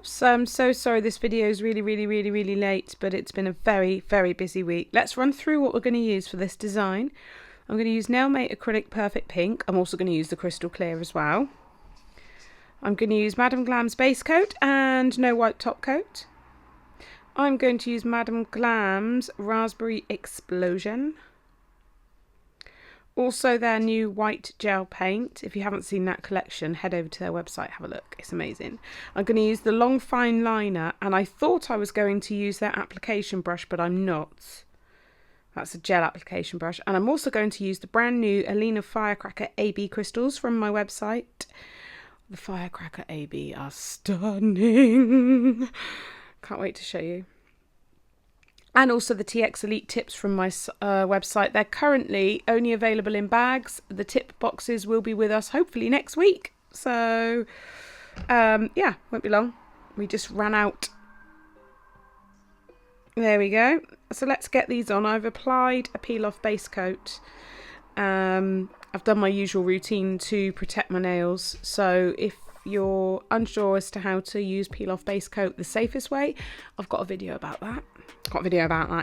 loves. I'm so sorry this video is really late, but it's been a very busy week. Let's run through what we're going to use for this design. I'm going to use Nailmate Acrylic Perfect Pink. I'm also going to use the Crystal Clear as well. I'm going to use Madam Glam's base coat and no white top coat. I'm going to use Madam Glam's Raspberry Explosion. Also their new white gel paint. If you haven't seen that collection, head over to their website, have a look. It's amazing. I'm going to use the Long Fine Liner, and I thought I was going to use their application brush, but I'm not. That's a gel application brush. And I'm also going to use the brand new Alina Firecracker AB crystals from my website. The Firecracker AB are stunning. Can't wait to show you. And also the TX Elite tips from my website. They're currently only available in bags. The tip boxes will be with us hopefully next week. So, yeah, won't be long. We just ran out. There we go. So let's get these on. I've applied a peel-off base coat. I've done my usual routine to protect my nails. So if you're unsure as to how to use peel-off base coat the safest way, I've got a video about that.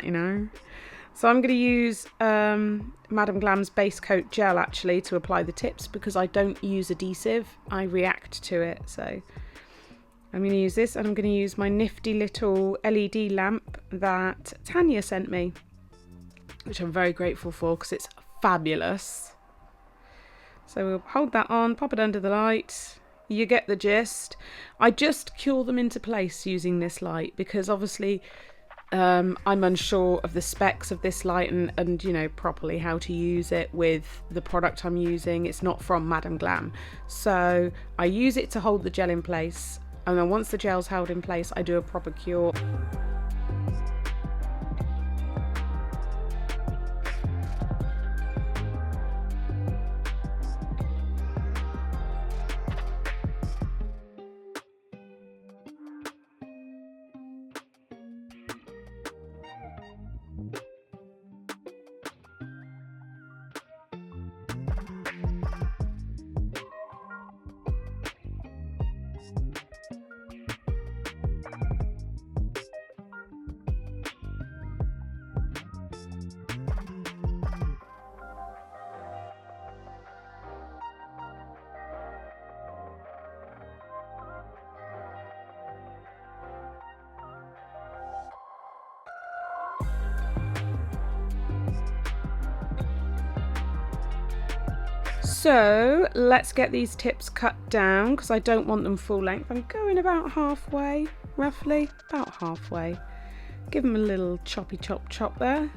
You know. So I'm going to use Madam Glam's base coat gel actually to apply the tips, because I don't use adhesive. I react to it. So I'm going to use this, and I'm going to use my nifty little LED lamp that Tanya sent me, which I'm very grateful for because it's fabulous. So we'll hold that on, pop it under the light. You get the gist. I just cure them into place using this light because obviously I'm unsure of the specs of this light and you know properly how to use it with the product I'm using. It's not from Madam Glam, so I use it to hold the gel in place, and then once the gel's held in place I do a proper cure. So let's get these tips cut down because I don't want them full length. I'm going about halfway, roughly, about halfway. Give them a little choppy chop there.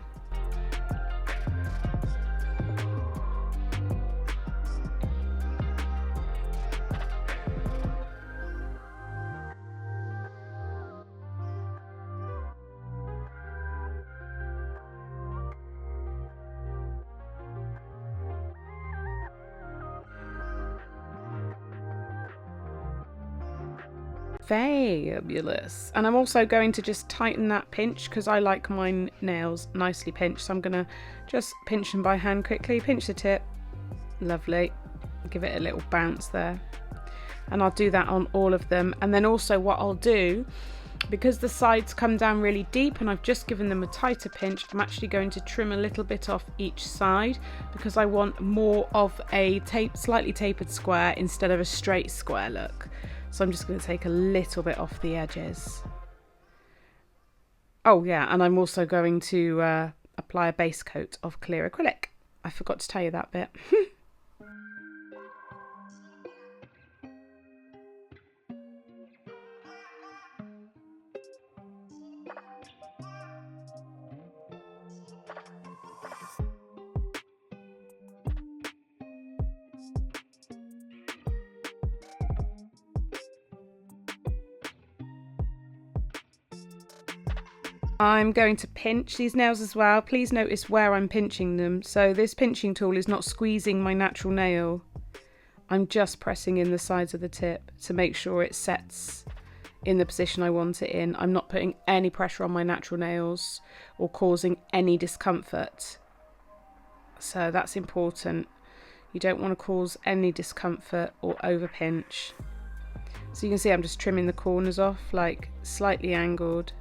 Fabulous. And I'm also going to just tighten that pinch because I like my nails nicely pinched, so I'm going to just pinch them by hand quickly. Pinch the tip. Lovely. Give it a little bounce there. And I'll do that on all of them. And then also what I'll do, because the sides come down really deep and I've just given them a tighter pinch, I'm actually going to trim a little bit off each side because I want more of a slightly tapered square instead of a straight square look. So I'm just going to take a little bit off the edges. Oh yeah, and I'm also going to apply a base coat of clear acrylic. I forgot to tell you that bit. I'm going to pinch these nails as well. Please notice where I'm pinching them. So this pinching tool is not squeezing my natural nail. I'm just pressing in the sides of the tip to make sure it sets in the position I want it in. I'm not putting any pressure on my natural nails or causing any discomfort. So that's important. You don't want to cause any discomfort or over pinch. So you can see I'm just trimming the corners off, like slightly angled.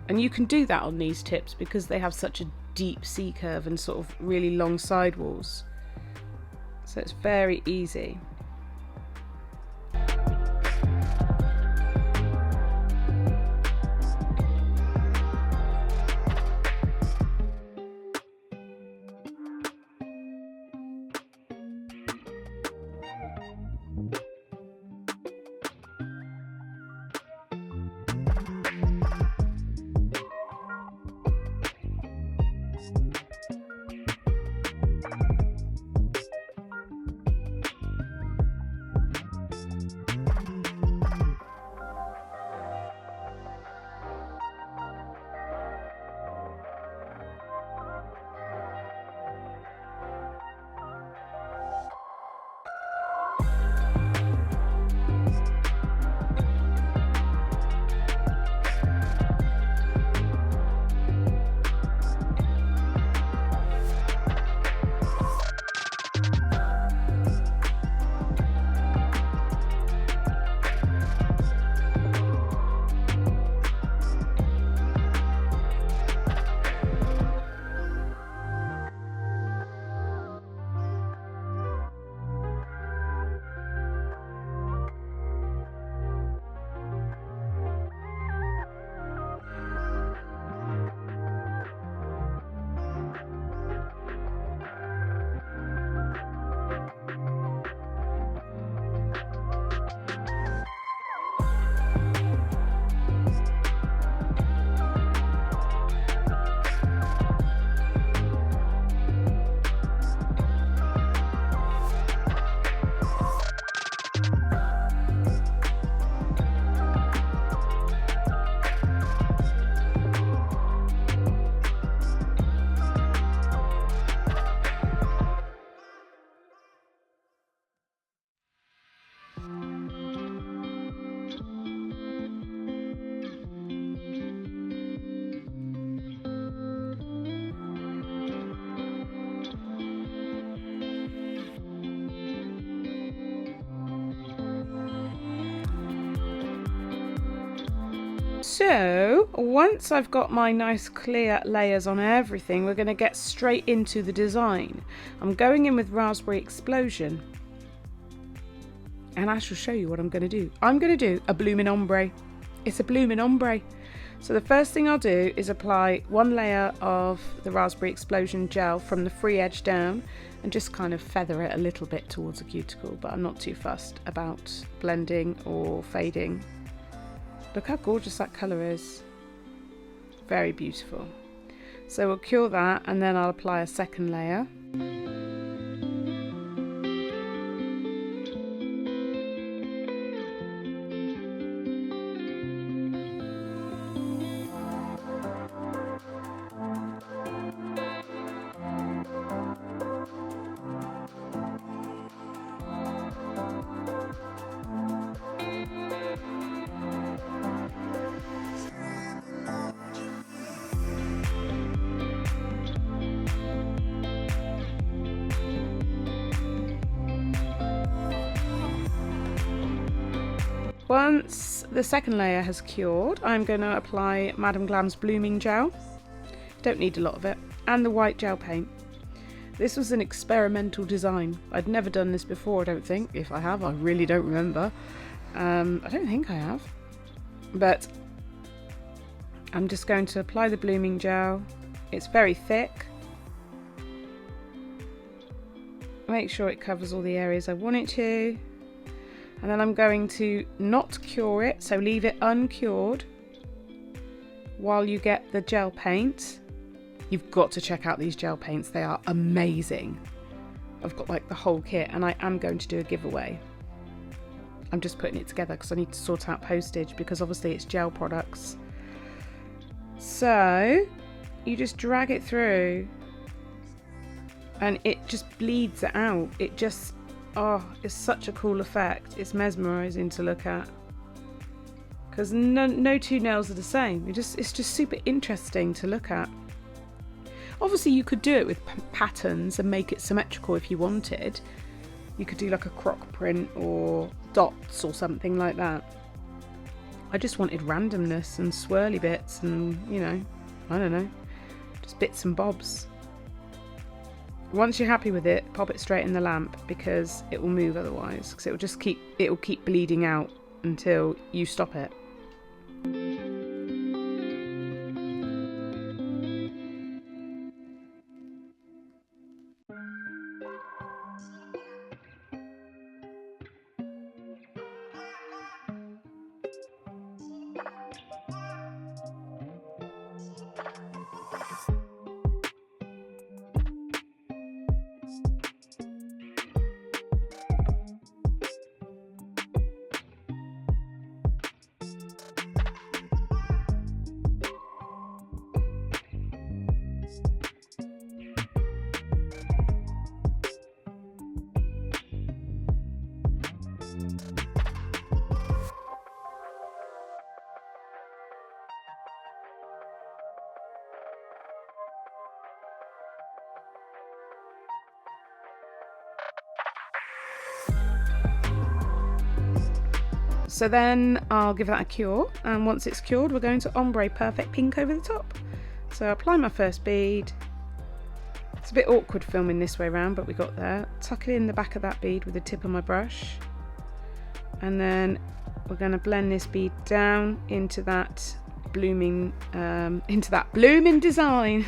And you can do that on these tips because they have such a deep C-curve and sort of really long sidewalls. So it's very easy. So once I've got my nice clear layers on everything, we're going to get straight into the design. I'm going in with Raspberry Explosion, and I shall show you what I'm going to do. I'm going to do a bloomin' ombre. It's a bloomin' ombre. So the first thing I'll do is apply one layer of the Raspberry Explosion gel from the free edge down and just kind of feather it a little bit towards the cuticle, but I'm not too fussed about blending or fading. Look how gorgeous that colour is. Very beautiful. So we'll cure that and then I'll apply a second layer. Once the second layer has cured, I'm going to apply Madame Glam's blooming gel. Don't need a lot of it. And the white gel paint. This was an experimental design. I'd never done this before, I don't think. If I have, I really don't remember. I don't think I have. But I'm just going to apply the blooming gel. It's very thick. Make sure it covers all the areas I want it to. And then I'm going to not cure it, so leave it uncured while you get the gel paint. You've got to check out these gel paints, they are amazing. I've got like the whole kit and I am going to do a giveaway. I'm just putting it together because I need to sort out postage because obviously it's gel products. So you just drag it through and it just bleeds it out. It just, oh, it's such a cool effect. It's mesmerizing to look at because no two nails are the same. It's just super interesting to look at. Obviously you could do it with patterns and make it symmetrical if you wanted. You could do like a croc print or dots or something like that. I just wanted randomness and swirly bits and, you know, I don't know, just bits and bobs. Once you're happy with it, pop it straight in the lamp because it will move otherwise, because it will keep bleeding out until you stop it. So then I'll give that a cure, and once it's cured we're going to ombre perfect pink over the top. So I apply my first bead. It's a bit awkward filming this way around, but we got there. Tuck it in the back of that bead with the tip of my brush, and then we're going to blend this bead down into that blooming design.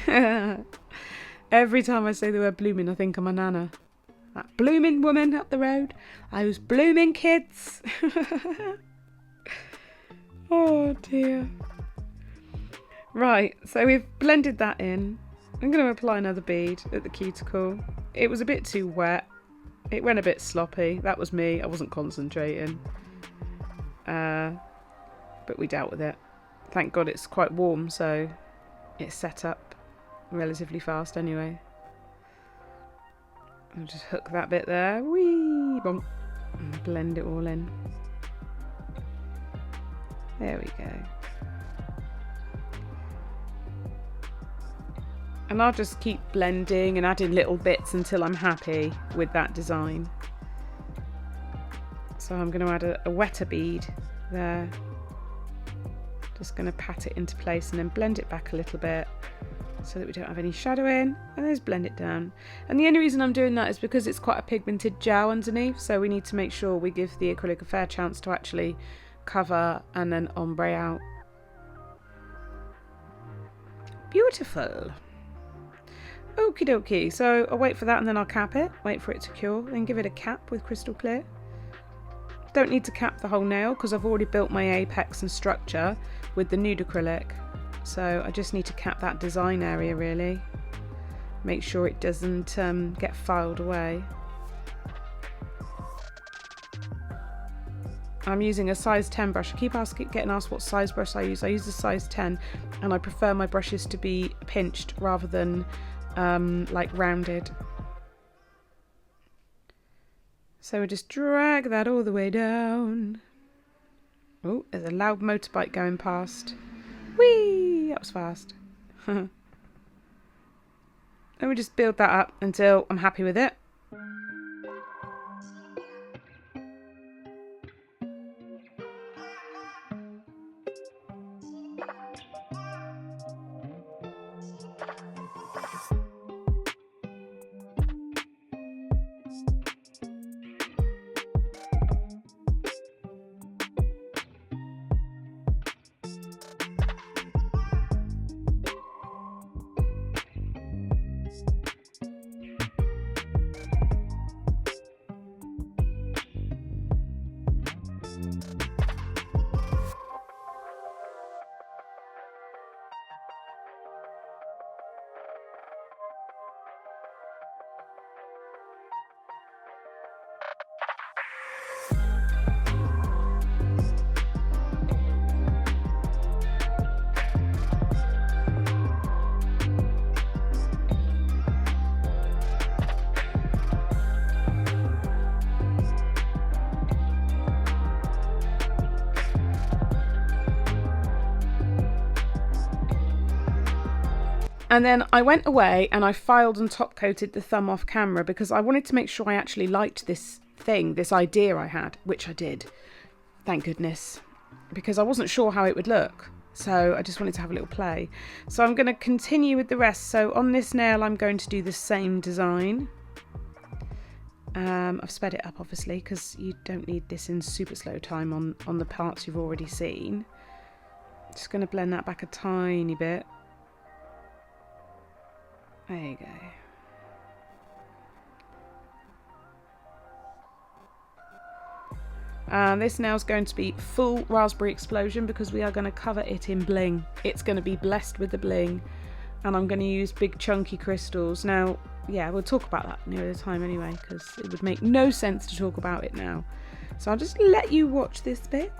Every time I say the word blooming I think of my nana. That blooming woman up the road. Those blooming kids. Oh dear. Right, so we've blended that in. I'm going to apply another bead at the cuticle. It was a bit too wet. It went a bit sloppy. That was me. I wasn't concentrating. But we dealt with it. Thank God it's quite warm, so it's set up relatively fast anyway. I'll just hook that bit there, whee, bonk, and blend it all in. There we go. And I'll just keep blending and adding little bits until I'm happy with that design. So I'm going to add a wetter bead there. Just going to pat it into place and then blend it back a little bit, so that we don't have any shadowing, and then just blend it down. And the only reason I'm doing that is because it's quite a pigmented gel underneath, so we need to make sure we give the acrylic a fair chance to actually cover and then ombre out. Beautiful. Okie dokie, so I'll wait for that and then I'll cap it, wait for it to cure, then give it a cap with crystal clear. Don't need to cap the whole nail because I've already built my apex and structure with the nude acrylic. So I just need to cap that design area really. Make sure it doesn't get filed away. I'm using a size 10 brush. I keep getting asked what size brush I use. I use a size 10 and I prefer my brushes to be pinched rather than like rounded. So we just drag that all the way down. Oh, there's a loud motorbike going past. Whee! That was fast. And we just build that up until I'm happy with it. And then I went away and I filed and top coated the thumb off camera because I wanted to make sure I actually liked this thing, this idea I had, which I did, thank goodness, because I wasn't sure how it would look. So I just wanted to have a little play. So I'm going to continue with the rest. So on this nail, I'm going to do the same design. I've sped it up, obviously, because you don't need this in super slow time on the parts you've already seen. Just going to blend that back a tiny bit. There you go. This now is going to be full raspberry explosion because we are going to cover it in bling. It's going to be blessed with the bling, and I'm going to use big chunky crystals. Now, yeah, we'll talk about that near the time anyway, because it would make no sense to talk about it now. So I'll just let you watch this bit.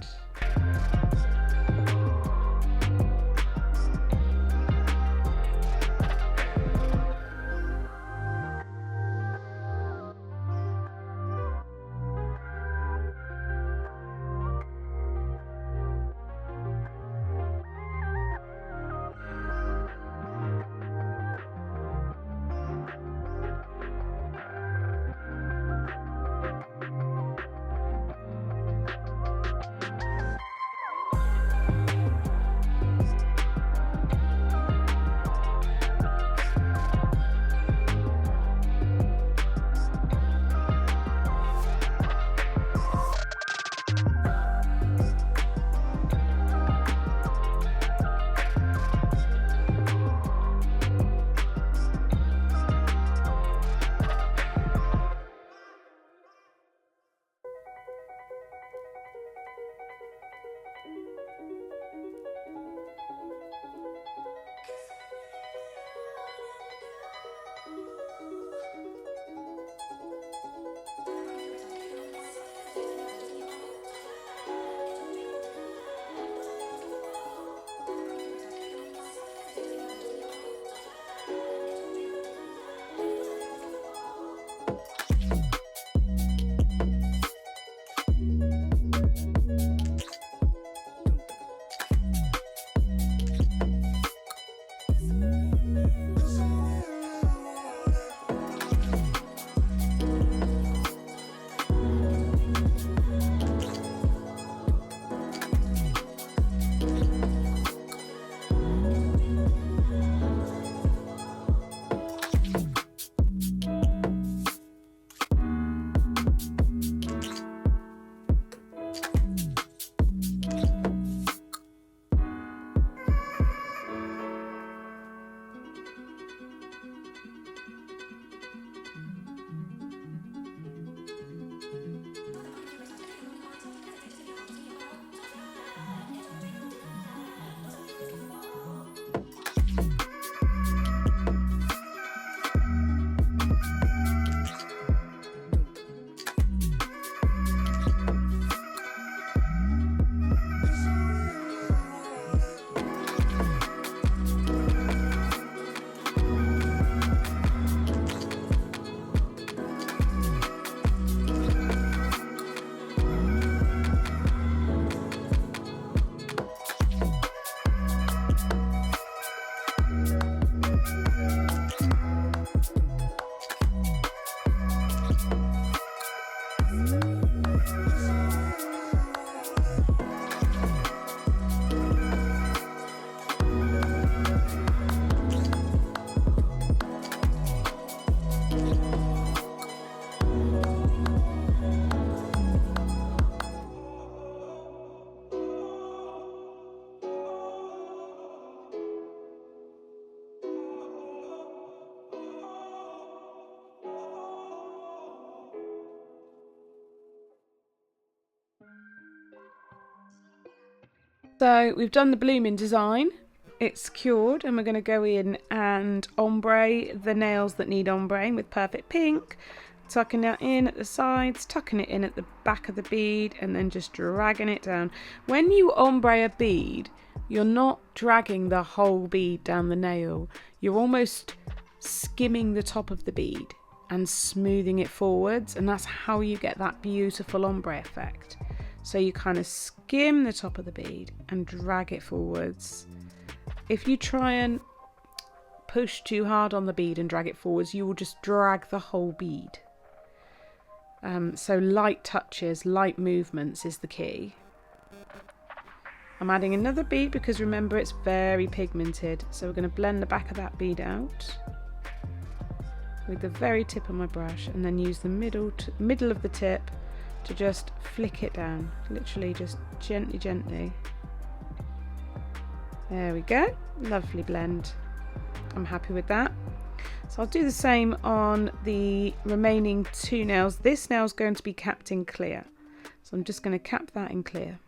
So we've done the blooming design, it's cured, and we're going to go in and ombre the nails that need ombreing with perfect pink, tucking that in at the sides, tucking it in at the back of the bead, and then just dragging it down. When you ombre a bead, you're not dragging the whole bead down the nail, you're almost skimming the top of the bead and smoothing it forwards, and that's how you get that beautiful ombre effect. So you kind of skim the top of the bead and drag it forwards. If you try and push too hard on the bead and drag it forwards, you will just drag the whole bead. So light touches, light movements is the key. I'm adding another bead because remember it's very pigmented. So we're going to blend the back of that bead out with the very tip of my brush, and then use the middle of the tip to just flick it down. Literally just gently, gently. There we go. Lovely blend. I'm happy with that. So I'll do the same on the remaining 2 nails. This nail is going to be capped in clear. So I'm just going to cap that in clear.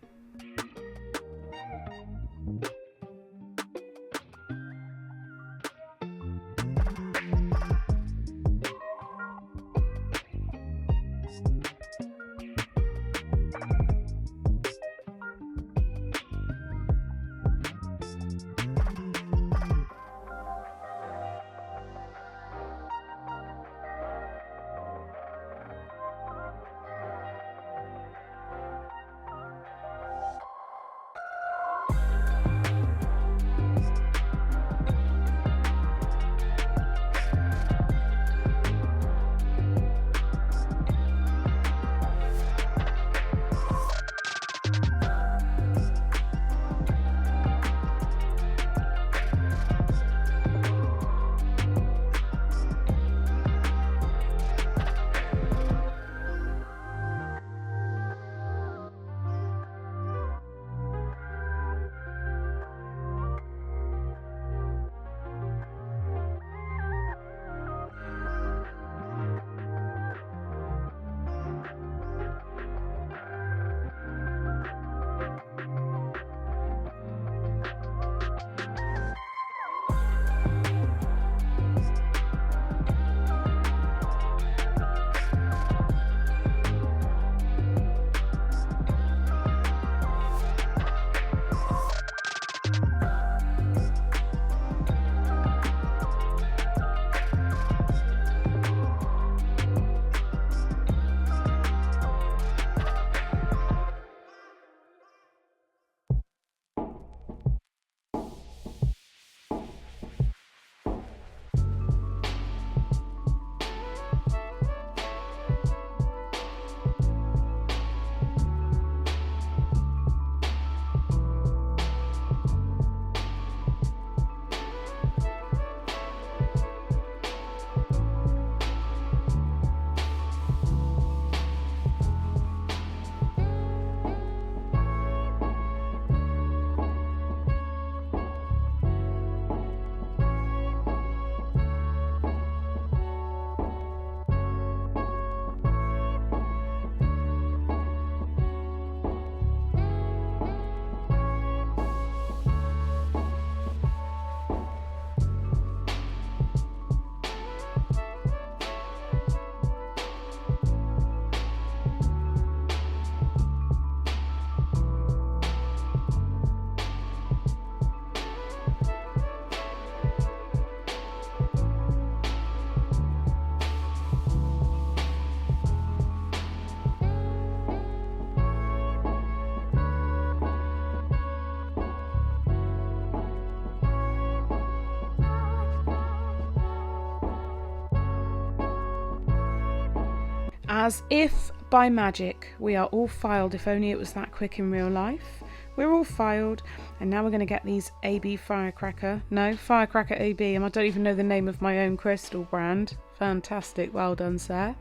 As if by magic, we are all filed. If only it was that quick in real life. We're all filed, and now we're going to get these AB Firecracker. No, Firecracker AB, and I don't even know the name of my own crystal brand. Fantastic, well done, sir.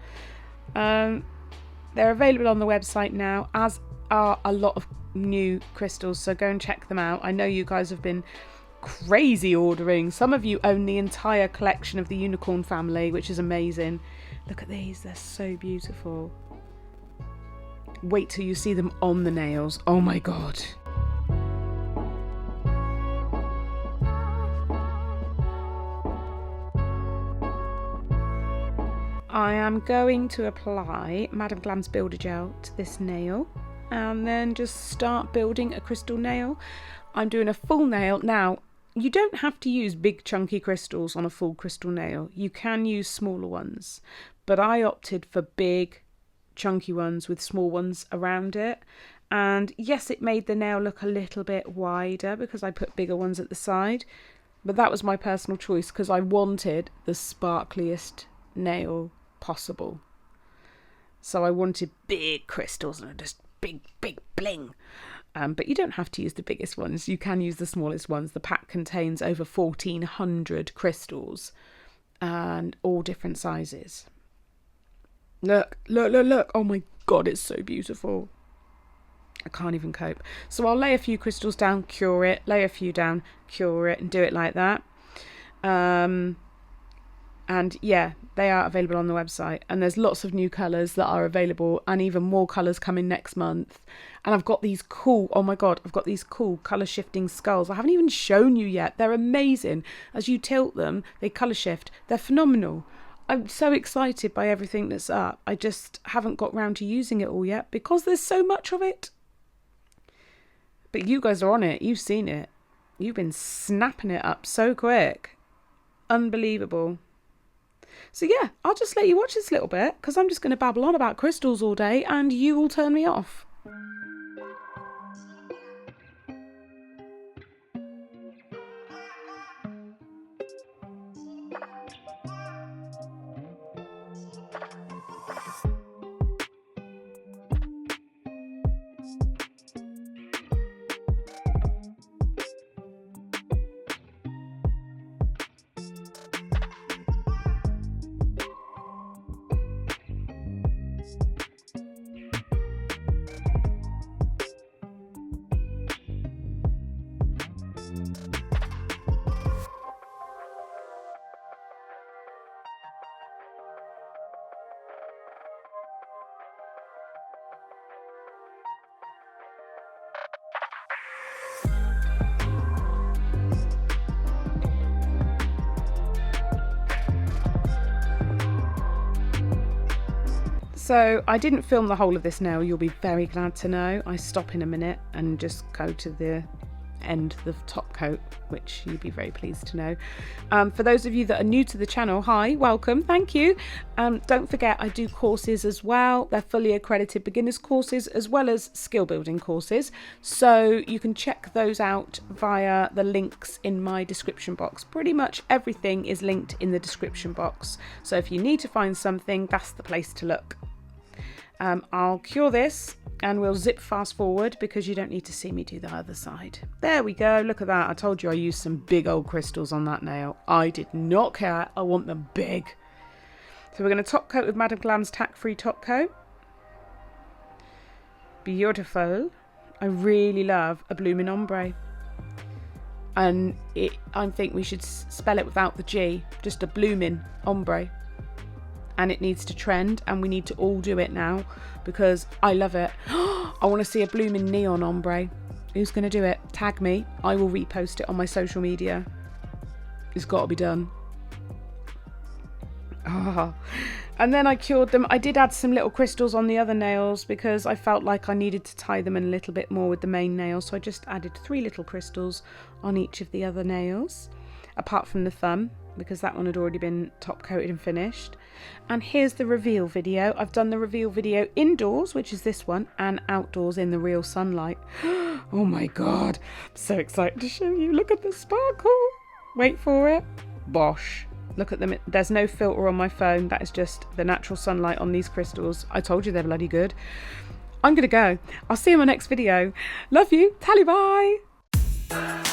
They're available on the website now, as are a lot of new crystals, so go and check them out. I know you guys have been crazy ordering. Some of you own the entire collection of the unicorn family, which is amazing. Look at these, they're so beautiful. Wait till you see them on the nails. Oh my god. I am going to apply Madame Glam's Builder Gel to this nail and then just start building a crystal nail. I'm doing a full nail. Now, you don't have to use big chunky crystals on a full crystal nail. You can use smaller ones, but I opted for big chunky ones with small ones around it. And yes, it made the nail look a little bit wider because I put bigger ones at the side, but that was my personal choice because I wanted the sparkliest nail possible. So I wanted big crystals and just big bling. But you don't have to use the biggest ones. You can use the smallest ones. The pack contains over 1,400 crystals and all different sizes. Look. Oh my God, it's so beautiful. I can't even cope. So I'll lay a few crystals down, cure it, lay a few down, cure it, and do it like that. And yeah, they are available on the website, and there's lots of new colours that are available, and even more colours coming next month. And I've got these cool, oh my God, I've got these cool colour shifting skulls. I haven't even shown you yet. They're amazing. As you tilt them, they colour shift. They're phenomenal. I'm so excited by everything that's up. I just haven't got round to using it all yet because there's so much of it. But you guys are on it. You've seen it. You've been snapping it up so quick. Unbelievable. So yeah, I'll just let you watch this little bit because I'm just going to babble on about crystals all day and you will turn me off. So I didn't film the whole of this nail, you'll be very glad to know. I stop in a minute and just go to the end of the top coat, which you'll be very pleased to know. For those of you that are new to the channel, hi, welcome, thank you. Don't forget I do courses as well. They're fully accredited beginners courses as well as skill building courses. So you can check those out via the links in my description box. Pretty much everything is linked in the description box. So if you need to find something, that's the place to look. I'll cure this and we'll zip fast forward because you don't need to see me do the other side. There we go, look at that. I told you I used some big old crystals on that nail. I did not care, I want them big. So we're going to top coat with Madam Glam's tack free top coat. Beautiful. I really love a blooming ombre. And I think we should spell it without the G, just a blooming ombre. And it needs to trend and we need to all do it now because I love it. I want to see a blooming neon ombre. Who's going to do it? Tag me. I will repost it on my social media. It's got to be done. And then I cured them. I did add some little crystals on the other nails because I felt like I needed to tie them in a little bit more with the main nail. So I just added 3 little crystals on each of the other nails, apart from the thumb, because that one had already been top coated and finished. And here's the reveal video. I've done the reveal video indoors, which is this one, and outdoors in the real sunlight. Oh my God, I'm so excited to show you. Look at the sparkle. Wait for it. Bosh. Look at them. There's no filter on my phone. That is just the natural sunlight on these crystals. I told you they're bloody good. I'm gonna go. I'll see you in my next video. Love you. Tally bye.